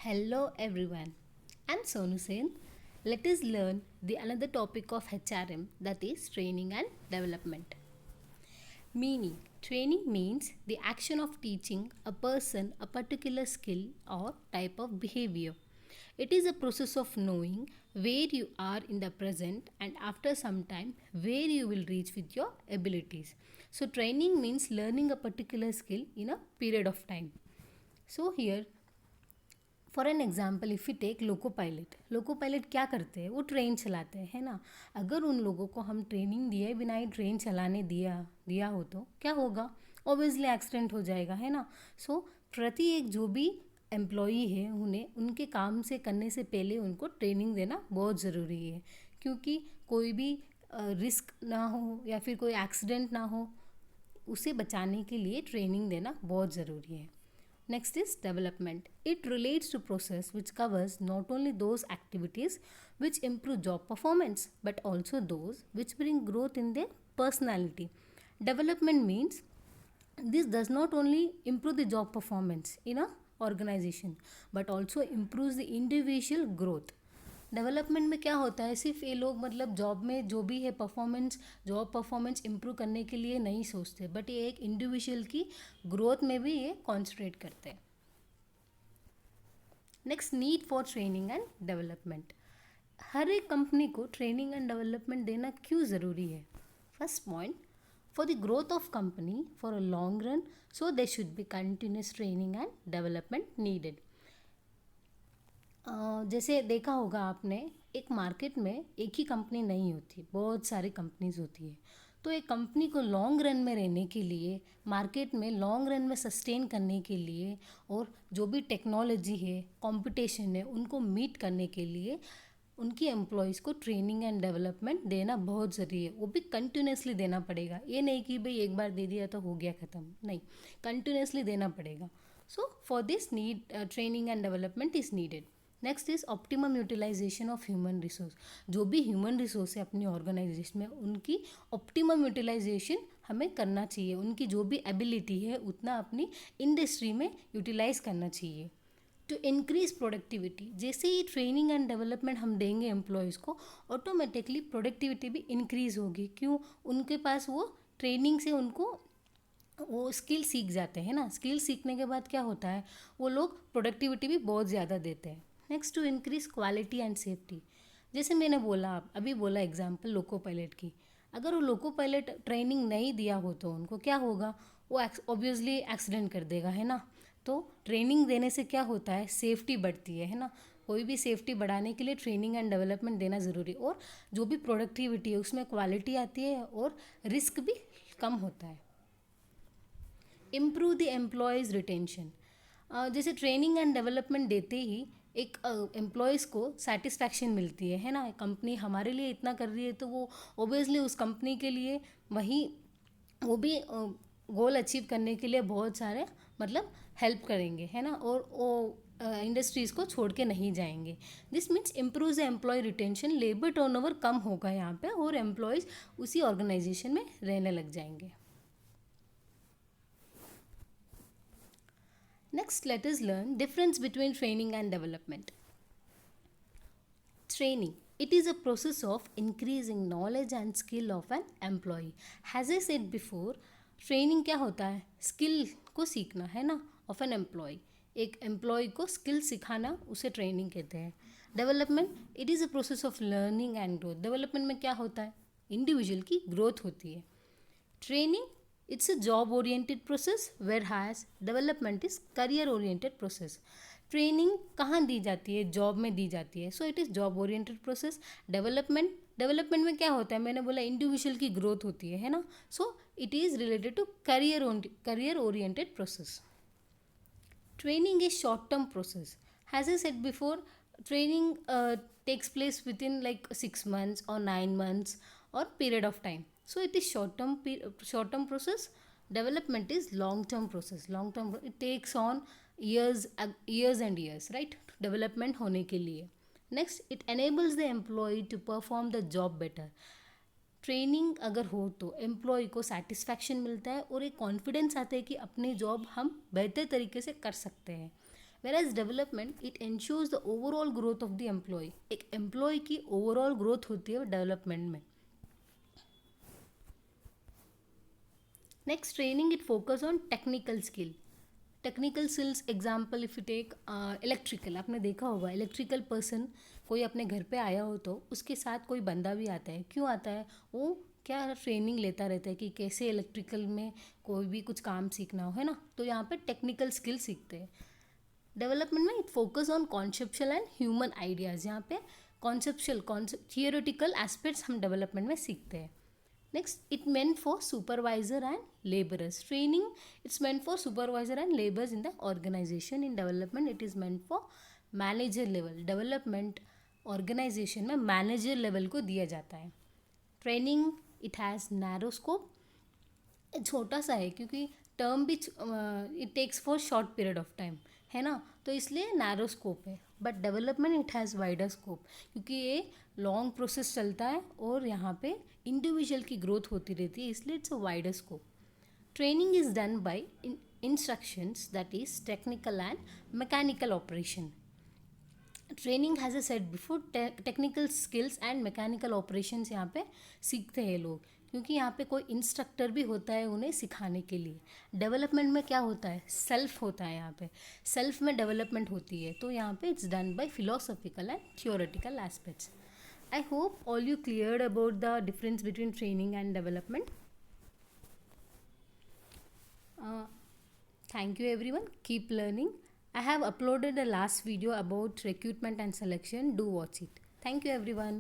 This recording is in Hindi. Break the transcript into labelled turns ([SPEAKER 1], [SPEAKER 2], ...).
[SPEAKER 1] Hello everyone. I'm Sonu Sen. Let us learn the another topic of HRM, that is training and development. Meaning: training means the action of teaching a person a particular skill or type of behavior. It is a process of knowing where you are in the present and after some time where you will reach with your abilities. So training means learning a particular skill in a period of time. So here, for an example if you take loco pilot क्या करते हैं? वो ट्रेन चलाते हैं, है ना। अगर उन लोगों को हम ट्रेनिंग दिए बिना ही ट्रेन चलाने दिया हो तो क्या होगा? ऑब्वियसली एक्सीडेंट हो जाएगा, है ना। सो प्रति एक जो भी एम्प्लॉई है उन्हें उनके काम से करने से पहले उनको ट्रेनिंग देना बहुत ज़रूरी है, क्योंकि कोई भी रिस्क ना हो या फिर कोई एक्सीडेंट ना हो, उसे बचाने के लिए ट्रेनिंग देना बहुत ज़रूरी है. Next is development. It relates to process which covers not only those activities which improve job performance but also those which bring growth in their personality. Development means this does not only improve the job performance in a organization but also improves the individual growth. Development में क्या होता है? सिर्फ ये लोग मतलब जॉब में जो भी है जॉब परफॉर्मेंस इम्प्रूव करने के लिए नहीं सोचते, बट ये एक इंडिविजुअल की ग्रोथ में भी ये कॉन्सेंट्रेट करते हैं. Next, need for training and development. हर एक कंपनी को ट्रेनिंग एंड डेवलपमेंट देना क्यों ज़रूरी है? First point, for the growth of company for a long run, so they should be continuous training and development needed. जैसे देखा होगा आपने, एक मार्केट में एक ही कंपनी नहीं होती, बहुत सारी कंपनीज होती है. तो एक कंपनी को लॉन्ग रन में रहने के लिए, मार्केट में लॉन्ग रन में सस्टेन करने के लिए, और जो भी टेक्नोलॉजी है, कंपटीशन है, उनको मीट करने के लिए उनकी एम्प्लॉयज़ को ट्रेनिंग एंड डेवलपमेंट देना बहुत ज़रूरी है. वो भी कंटिन्यूसली देना पड़ेगा. ये नहीं कि भाई एक बार दे दिया तो हो गया ख़त्म, नहीं, कंटिन्यूसली देना पड़ेगा. So for this need training and development is needed. Next is optimum utilisation of human resource. जो भी ह्यूमन रिसोर्स है अपनी ऑर्गेनाइजेशन में, उनकी ऑप्टिमम यूटिलाइजेशन हमें करना चाहिए. उनकी जो भी एबिलिटी है उतना अपनी इंडस्ट्री में यूटिलाइज करना चाहिए टू इंक्रीज प्रोडक्टिविटी. जैसे ही ट्रेनिंग एंड डेवलपमेंट हम देंगे एम्प्लॉयज़ को, ऑटोमेटिकली प्रोडक्टिविटी भी इंक्रीज होगी. क्यों? उनके पास वो ट्रेनिंग से उनको वो स्किल सीख जाते हैं ना. स्किल सीखने के बाद क्या होता है? वो लोग प्रोडक्टिविटी भी बहुत ज़्यादा देते हैं. Next, to increase quality and safety. जैसे मैंने बोला, अभी बोला एग्जाम्पल लोको पायलट की. अगर वो लोको पायलट ट्रेनिंग नहीं दिया हो तो उनको क्या होगा? वो ऑब्वियसली एक्सीडेंट कर देगा, है ना. तो ट्रेनिंग देने से क्या होता है? सेफ्टी बढ़ती है ना. कोई भी सेफ्टी बढ़ाने के लिए ट्रेनिंग एंड डेवलपमेंट देना ज़रूरी. और जो भी प्रोडक्टिविटी है उसमें क्वालिटी आती है और रिस्क भी कम होता है. Improve the employees retention. जैसे ट्रेनिंग एंड डेवलपमेंट देते ही एक एम्प्लॉयज़ को सेटिस्फैक्शन मिलती है ना. कंपनी हमारे लिए इतना कर रही है तो वो ओबियसली उस कंपनी के लिए वही वो भी गोल अचीव करने के लिए बहुत सारे मतलब हेल्प करेंगे, है ना. और वो इंडस्ट्रीज़ को छोड़ के नहीं जाएंगे. This means improve the employ retention. Labour turnover कम होगा यहाँ पे और एम्प्लॉयज़ उसी ऑर्गेनाइजेशन में रहने लग जाएंगे. Next, let us learn difference between training and development. Training. It is a process of increasing knowledge and skill of an employee. As I said before, training क्या होता है? Skill को सीखना, है ना, of an employee. एक एम्प्लॉय को स्किल सिखाना, उसे ट्रेनिंग कहते हैं. Development, it is a process of learning and growth. Development में क्या होता है? इंडिविजुअल की ग्रोथ होती है. Training, it's a job oriented process, whereas development is career oriented process. Training कहाँ दी जाती है? जॉब में दी जाती है. सो it is job oriented process. Development में क्या होता है? मैंने बोला इंडिविजुअल की ग्रोथ होती है ना. So it is related to career oriented process. Training is short term process. As I said before, training takes place within like 6 months or 9 months or period of time. So it is short term process. Development is long term process. Long term, it takes on years and years, right? Development होने के लिए. Next, it enables the employee to perform the job better. Training अगर हो तो एम्प्लॉय को सेटिस्फैक्शन मिलता है और एक कॉन्फिडेंस आता है कि अपनी जॉब हम बेहतर तरीके से कर सकते हैं. Whereas development, it ensures the overall growth of the employee. एक employee की overall growth होती है development में. Next, training, it focus on technical skill. Technical skills example if you take electrical, आपने देखा होगा इलेक्ट्रिकल पर्सन कोई अपने घर पे आया हो तो उसके साथ कोई बंदा भी आता है. क्यों आता है? वो क्या ट्रेनिंग लेता रहता है कि कैसे इलेक्ट्रिकल में कोई भी कुछ काम सीखना हो, है ना. तो यहाँ पे टेक्निकल स्किल सीखते हैं. डेवलपमेंट में it focus on conceptual and human ideas. यहाँ पे कॉन्सेप्चुअल थियोरेटिकल एस्पेक्ट्स हम डेवलपमेंट में सीखते हैं. Next, it meant for supervisor and laborers. Training, it's meant for supervisor and laborers in the organization. In development, it is meant for manager level. Development organization में manager level को दिया जाता है. Training, it has narrow scope. छोटा सा है क्योंकि टर्म भी it takes for short period of time, है ना. तो इसलिए नैरो स्कोप है. But development it has wider scope क्योंकि ये लॉन्ग प्रोसेस चलता है और यहाँ पे इंडिविजुअल की ग्रोथ होती रहती है, इसलिए it's a wider scope. Training is done by instructions, that is technical and mechanical operation. Training has a set before technical skills and mechanical operations यहाँ पे सीखते हैं लोग, क्योंकि यहाँ पे कोई इंस्ट्रक्टर भी होता है उन्हें सिखाने के लिए. डेवलपमेंट में क्या होता है? सेल्फ होता है. यहाँ पे सेल्फ में डेवलपमेंट होती है. तो यहाँ पे it's done by philosophical and theoretical aspects. I hope all you cleared about the difference between training and development. Thank you everyone. Keep learning. I have uploaded a last video about recruitment and selection. Do watch it. Thank you everyone.